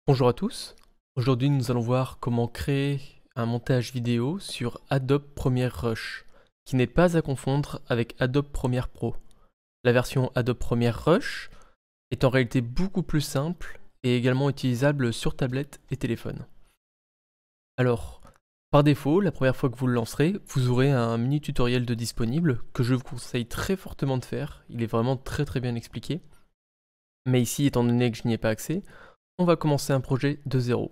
Bonjour à tous, aujourd'hui nous allons voir comment créer un montage vidéo sur Adobe Premiere Rush, qui n'est pas à confondre avec Adobe Premiere Pro. La version Adobe Premiere Rush est en réalité beaucoup plus simple et également utilisable sur tablette et téléphone. Alors, par défaut, la première fois que vous le lancerez, vous aurez un mini tutoriel de disponible que je vous conseille très fortement de faire, il est vraiment très bien expliqué. Mais ici, étant donné que je n'y ai pas accès, on va commencer un projet de zéro.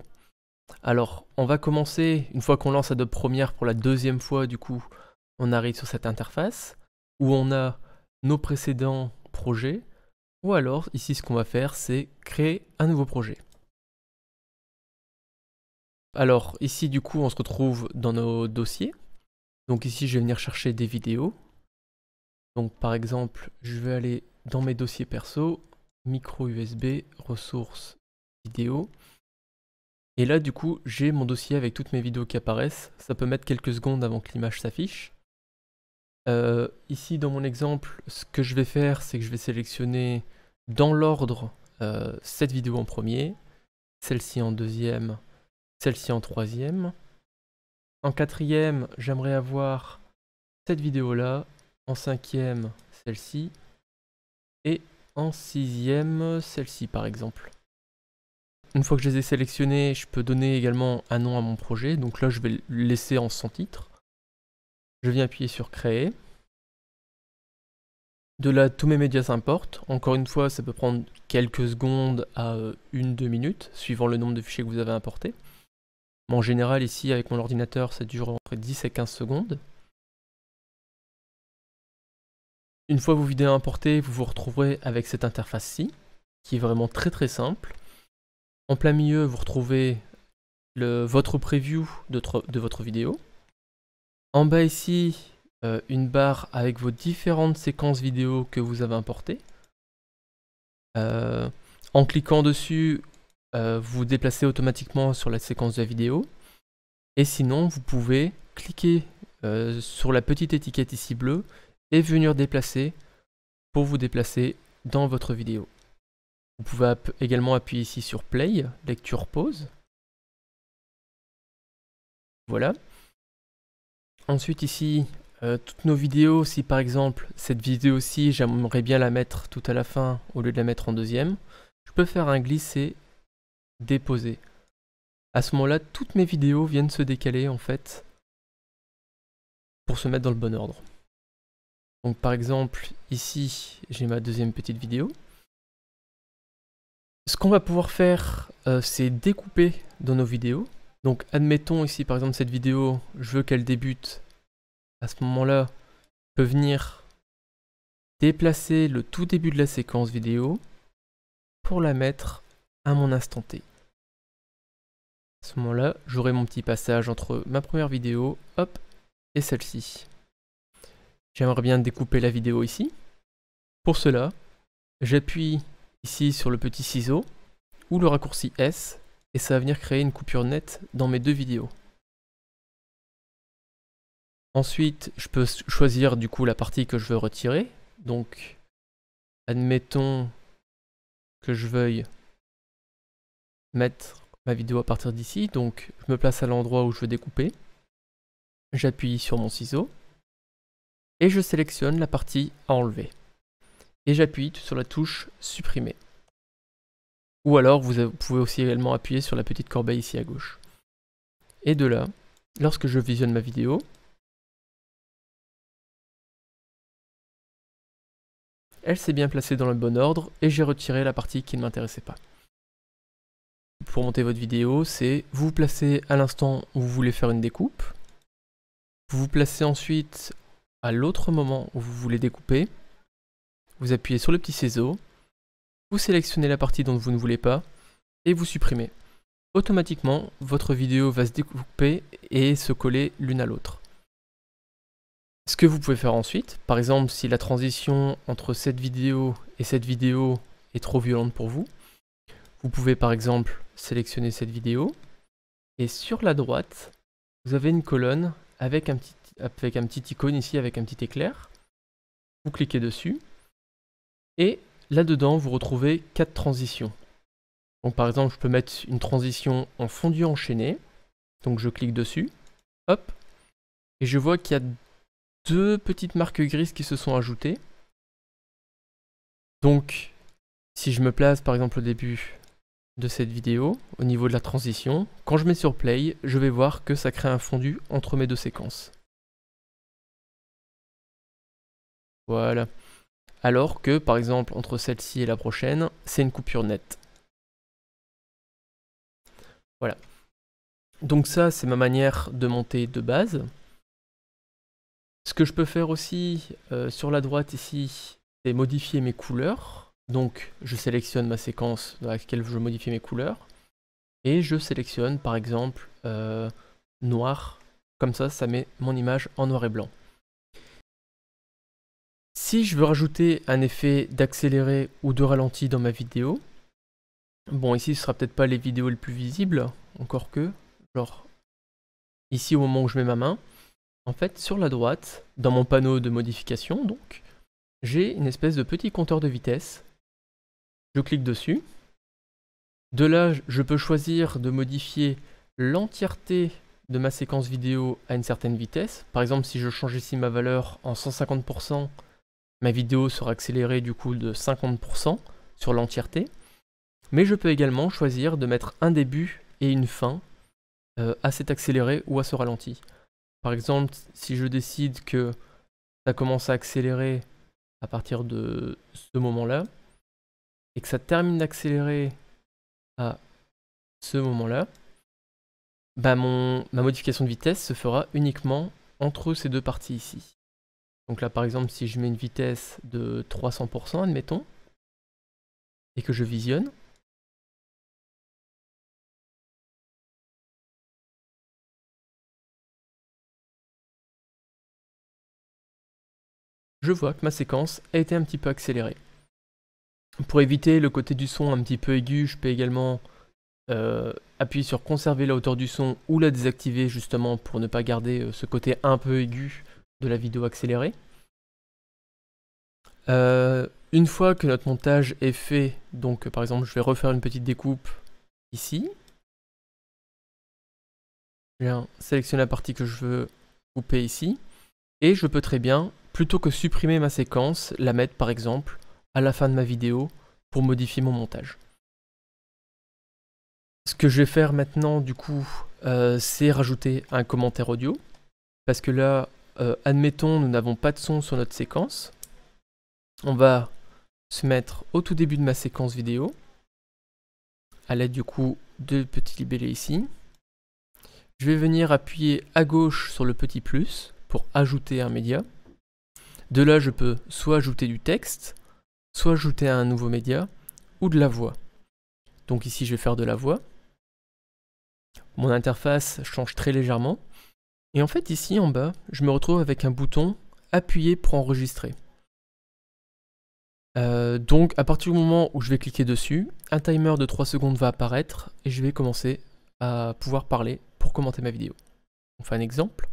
Alors, on va commencer, une fois qu'on lance Adobe Premiere pour la deuxième fois, du coup, on arrive sur cette interface, où on a nos précédents projets, ou alors, ici, ce qu'on va faire, c'est créer un nouveau projet. Alors, ici, du coup, on se retrouve dans nos dossiers. Donc ici, je vais venir chercher des vidéos. Donc, par exemple, je vais aller dans mes dossiers perso, micro USB, ressources, vidéos. Et là, du coup, j'ai mon dossier avec toutes mes vidéos qui apparaissent. Ça peut mettre quelques secondes avant que l'image s'affiche. Ici, dans mon exemple, ce que je vais faire, c'est que je vais sélectionner dans l'ordre cette vidéo en premier, celle-ci en deuxième, celle-ci en troisième. En quatrième, j'aimerais avoir cette vidéo-là. En cinquième, celle-ci. Et en sixième, celle-ci, par exemple. Une fois que je les ai sélectionnés, je peux donner également un nom à mon projet. Donc là, je vais le laisser en sans titre. Je viens appuyer sur Créer. De là, tous mes médias s'importent. Encore une fois, ça peut prendre quelques secondes à 1-2 minutes, suivant le nombre de fichiers que vous avez importés. Mais en général, ici, avec mon ordinateur, ça dure entre 10 et 15 secondes. Une fois vos vidéos importées, vous vous retrouverez avec cette interface-ci, qui est vraiment très simple. En plein milieu, vous retrouvez votre preview de votre vidéo. En bas ici, une barre avec vos différentes séquences vidéo que vous avez importées. En cliquant dessus, vous vous déplacez automatiquement sur la séquence de la vidéo. Et sinon, vous pouvez cliquer sur la petite étiquette ici bleue et venir déplacer pour vous déplacer dans votre vidéo. Vous pouvez également appuyer ici sur Play, lecture, pause. Voilà. Ensuite ici, toutes nos vidéos, si par exemple cette vidéo-ci, j'aimerais bien la mettre tout à la fin au lieu de la mettre en deuxième, je peux faire un glisser, déposer. À ce moment-là, toutes mes vidéos viennent se décaler en fait pour se mettre dans le bon ordre. Donc par exemple, ici, j'ai ma deuxième petite vidéo. Ce qu'on va pouvoir faire, c'est découper dans nos vidéos. Donc admettons ici par exemple cette vidéo, je veux qu'elle débute. À ce moment-là, je peux venir déplacer le tout début de la séquence vidéo pour la mettre à mon instant T. À ce moment-là, j'aurai mon petit passage entre ma première vidéo, hop, et celle-ci. J'aimerais bien découper la vidéo ici. Pour cela, j'appuie ici sur le petit ciseau ou le raccourci S et ça va venir créer une coupure nette dans mes deux vidéos. Ensuite, je peux choisir du coup la partie que je veux retirer. Donc, admettons que je veuille mettre ma vidéo à partir d'ici. Donc, je me place à l'endroit où je veux découper. J'appuie sur mon ciseau et je sélectionne la partie à enlever. Et j'appuie sur la touche supprimer. Ou alors vous pouvez aussi également appuyer sur la petite corbeille ici à gauche. Et de là, lorsque je visionne ma vidéo, elle s'est bien placée dans le bon ordre et j'ai retiré la partie qui ne m'intéressait pas. Pour monter votre vidéo, c'est vous vous placez à l'instant où vous voulez faire une découpe. Vous vous placez ensuite à l'autre moment où vous voulez découper. Vous appuyez sur le petit ciseau. Vous sélectionnez la partie dont vous ne voulez pas et vous supprimez. Automatiquement, votre vidéo va se découper et se coller l'une à l'autre. Ce que vous pouvez faire ensuite, par exemple si la transition entre cette vidéo et cette vidéo est trop violente pour vous, vous pouvez par exemple sélectionner cette vidéo et sur la droite, vous avez une colonne avec un petit icône ici avec un petit éclair. Vous cliquez dessus et là-dedans, vous retrouvez 4 transitions. Donc par exemple, je peux mettre une transition en fondu enchaîné. Donc je clique dessus, hop, et je vois qu'il y a deux petites marques grises qui se sont ajoutées. Donc si je me place par exemple au début de cette vidéo, au niveau de la transition, quand je mets sur play, je vais voir que ça crée un fondu entre mes deux séquences. Voilà. Alors que par exemple entre celle-ci et la prochaine, c'est une coupure nette. Voilà. Donc ça, c'est ma manière de monter de base. Ce que je peux faire aussi sur la droite ici, c'est modifier mes couleurs. Donc je sélectionne ma séquence dans laquelle je modifie mes couleurs. Et je sélectionne par exemple noir. Comme ça met mon image en noir et blanc. Si je veux rajouter un effet d'accéléré ou de ralenti dans ma vidéo, bon ici ce sera peut-être pas les vidéos les plus visibles, encore que, genre ici au moment où je mets ma main, en fait sur la droite, dans mon panneau de modification donc, j'ai une espèce de petit compteur de vitesse. Je clique dessus. De là, je peux choisir de modifier l'entièreté de ma séquence vidéo à une certaine vitesse. Par exemple, si je change ici ma valeur en 150%, ma vidéo sera accélérée du coup de 50% sur l'entièreté. Mais je peux également choisir de mettre un début et une fin à cet accéléré ou à ce ralenti. Par exemple, si je décide que ça commence à accélérer à partir de ce moment-là, et que ça termine d'accélérer à ce moment-là, bah ma modification de vitesse se fera uniquement entre ces deux parties ici. Donc là par exemple si je mets une vitesse de 300% admettons, et que je visionne, je vois que ma séquence a été un petit peu accélérée. Pour éviter le côté du son un petit peu aigu, je peux également appuyer sur conserver la hauteur du son ou la désactiver justement pour ne pas garder ce côté un peu aigu de la vidéo accélérée. Une fois que notre montage est fait, donc par exemple je vais refaire une petite découpe ici. Je viens sélectionner la partie que je veux couper ici. Et je peux très bien, plutôt que supprimer ma séquence, la mettre par exemple à la fin de ma vidéo pour modifier mon montage. Ce que je vais faire maintenant du coup, c'est rajouter un commentaire audio. Parce que là, admettons, nous n'avons pas de son sur notre séquence. On va se mettre au tout début de ma séquence vidéo, à l'aide du coup de petits libellés ici. Je vais venir appuyer à gauche sur le petit plus pour ajouter un média. De là, je peux soit ajouter du texte, soit ajouter un nouveau média, ou de la voix. Donc ici, je vais faire de la voix. Mon interface change très légèrement. Et en fait, ici en bas, je me retrouve avec un bouton « Appuyer pour enregistrer ». Donc à partir du moment où je vais cliquer dessus, un timer de 3 secondes va apparaître et je vais commencer à pouvoir parler pour commenter ma vidéo. On fait un exemple.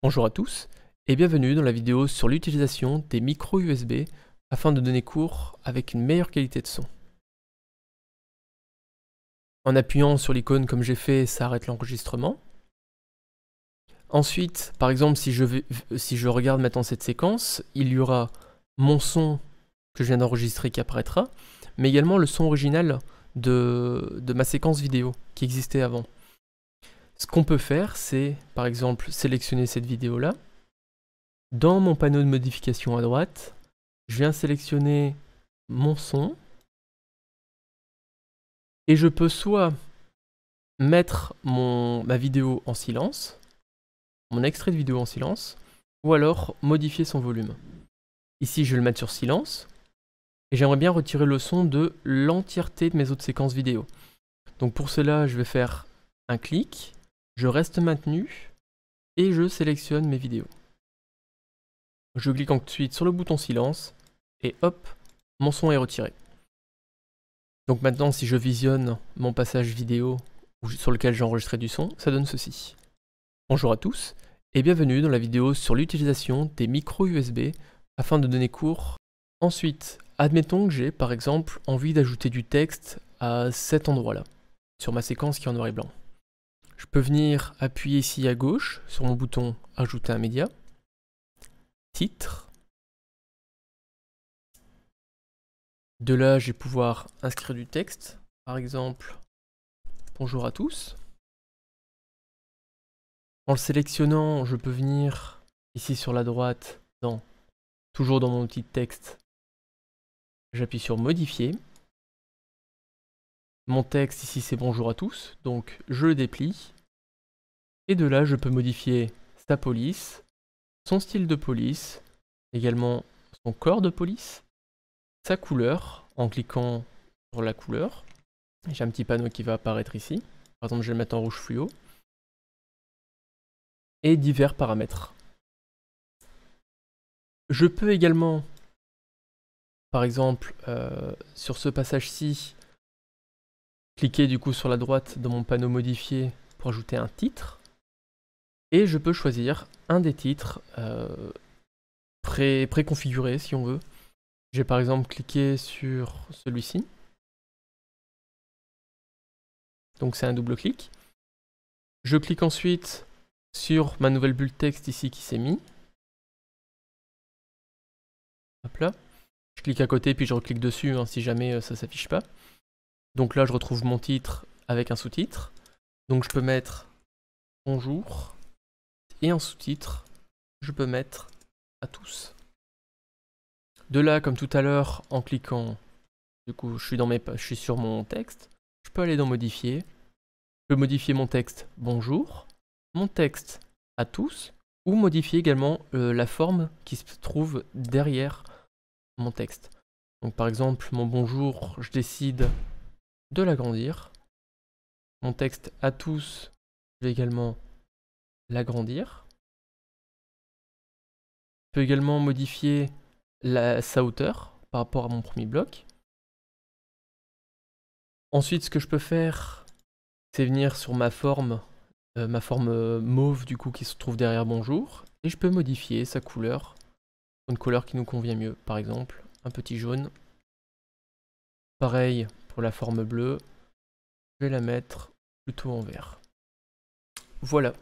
Bonjour à tous et bienvenue dans la vidéo sur l'utilisation des micros USB afin de donner cours avec une meilleure qualité de son. En appuyant sur l'icône comme j'ai fait, ça arrête l'enregistrement. Ensuite, par exemple, si je regarde maintenant cette séquence, il y aura mon son que je viens d'enregistrer qui apparaîtra, mais également le son original de ma séquence vidéo qui existait avant. Ce qu'on peut faire, c'est par exemple sélectionner cette vidéo-là. Dans mon panneau de modification à droite, je viens sélectionner mon son et je peux soit mettre ma vidéo en silence, mon extrait de vidéo en silence, ou alors modifier son volume. Ici, je vais le mettre sur silence, et j'aimerais bien retirer le son de l'entièreté de mes autres séquences vidéo. Donc pour cela, je vais faire un clic, je reste maintenu, et je sélectionne mes vidéos. Je clique ensuite sur le bouton silence, et hop, mon son est retiré. Donc maintenant, si je visionne mon passage vidéo sur lequel j'ai enregistré du son, ça donne ceci. Bonjour à tous et bienvenue dans la vidéo sur l'utilisation des micros USB afin de donner cours. Ensuite, Admettons que j'ai par exemple envie d'ajouter du texte à cet endroit-là, sur ma séquence qui est en noir et blanc. Je peux venir appuyer ici à gauche sur mon bouton Ajouter un média, titre. De là, je vais pouvoir inscrire du texte, par exemple bonjour à tous. En le sélectionnant, je peux venir ici sur la droite, toujours dans mon outil de texte. J'appuie sur modifier. Mon texte ici c'est bonjour à tous, donc je le déplie. Et de là, je peux modifier sa police, son style de police, également son corps de police, sa couleur en cliquant sur la couleur. J'ai un petit panneau qui va apparaître ici. Par exemple, je vais le mettre en rouge fluo. Et divers paramètres. Je peux également, par exemple, sur ce passage-ci, cliquer du coup sur la droite dans mon panneau modifié pour ajouter un titre. Et je peux choisir un des titres préconfigurés si on veut. J'ai par exemple cliqué sur celui-ci. Donc c'est un double clic. Je clique ensuite sur ma nouvelle bulle texte ici qui s'est mise. Hop là. Je clique à côté puis je reclique dessus si jamais ça s'affiche pas. Donc là je retrouve mon titre avec un sous-titre. Donc je peux mettre bonjour et en sous-titre je peux mettre à tous. De là, comme tout à l'heure, en cliquant, du coup je suis sur mon texte, je peux aller dans modifier. Je peux modifier mon texte bonjour, mon texte à tous, ou modifier également la forme qui se trouve derrière mon texte. Donc par exemple, mon bonjour, je décide de l'agrandir. Mon texte à tous, je vais également l'agrandir. Je peux également modifier sa hauteur par rapport à mon premier bloc. Ensuite, ce que je peux faire, c'est venir sur ma forme mauve du coup qui se trouve derrière bonjour, et je peux modifier sa couleur, une couleur qui nous convient mieux, par exemple un petit jaune. Pareil pour la forme bleue, je vais la mettre plutôt en vert. Voilà,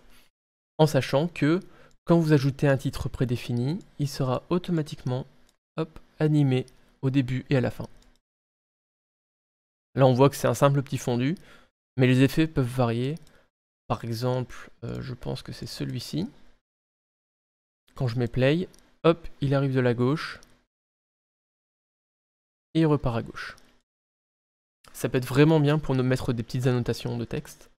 en sachant que quand vous ajoutez un titre prédéfini, il sera automatiquement animé au début et à la fin. Là on voit que c'est un simple petit fondu, mais les effets peuvent varier. Par exemple, je pense que c'est celui-ci. Quand je mets play, hop, il arrive de la gauche et il repart à gauche. Ça peut être vraiment bien pour nous mettre des petites annotations de texte.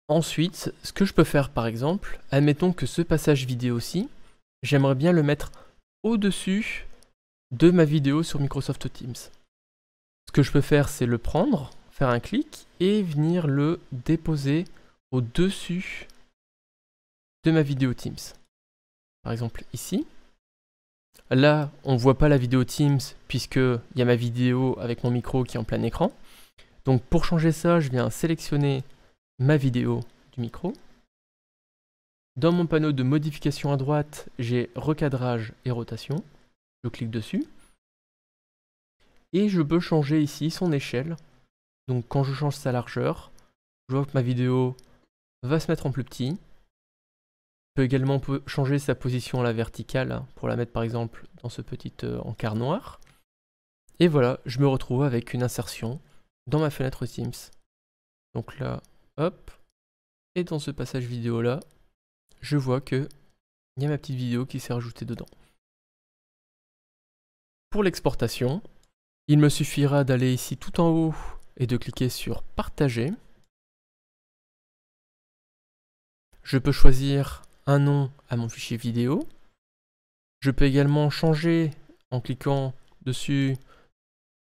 Ensuite, ce que je peux faire par exemple, admettons que ce passage vidéo-ci, j'aimerais bien le mettre au-dessus de ma vidéo sur Microsoft Teams. Ce que je peux faire, c'est le prendre, faire un clic et venir le déposer au-dessus de ma vidéo Teams. Par exemple ici. Là, on ne voit pas la vidéo Teams puisqu'il y a ma vidéo avec mon micro qui est en plein écran. Donc pour changer ça, je viens sélectionner ma vidéo du micro. Dans mon panneau de modification à droite, j'ai recadrage et rotation. Je clique dessus. Et je peux changer ici son échelle. Donc quand je change sa largeur, je vois que ma vidéo va se mettre en plus petit. Je peux également changer sa position à la verticale pour la mettre par exemple dans ce petit encart noir. Et voilà, je me retrouve avec une insertion dans ma fenêtre Teams. Donc là, hop, et dans ce passage vidéo là, je vois que il y a ma petite vidéo qui s'est rajoutée dedans. Pour l'exportation, il me suffira d'aller ici tout en haut et de cliquer sur partager. Je peux choisir un nom à mon fichier vidéo. Je peux également changer en cliquant dessus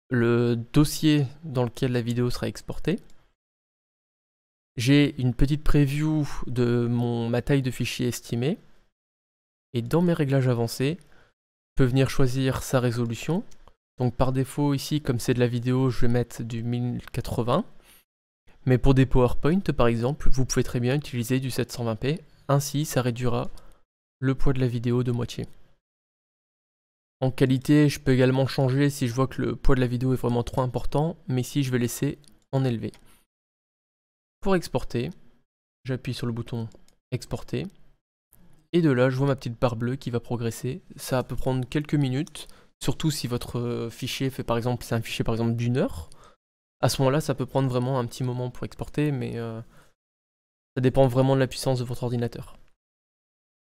le dossier dans lequel la vidéo sera exportée. J'ai une petite preview de ma taille de fichier estimée. Et dans mes réglages avancés, je peux venir choisir sa résolution. Donc par défaut ici, comme c'est de la vidéo, je vais mettre du 1080. Mais pour des PowerPoint par exemple, vous pouvez très bien utiliser du 720p. Ainsi, ça réduira le poids de la vidéo de moitié. En qualité, je peux également changer si je vois que le poids de la vidéo est vraiment trop important, mais ici je vais laisser en élevé. Pour exporter, j'appuie sur le bouton exporter, et de là je vois ma petite barre bleue qui va progresser. Ça peut prendre quelques minutes, surtout si votre fichier fait par exemple, c'est un fichier par exemple d'1 heure. À ce moment-là, ça peut prendre vraiment un petit moment pour exporter, mais ça dépend vraiment de la puissance de votre ordinateur.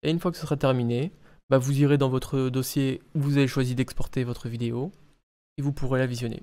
Et une fois que ce sera terminé, vous irez dans votre dossier où vous avez choisi d'exporter votre vidéo et vous pourrez la visionner.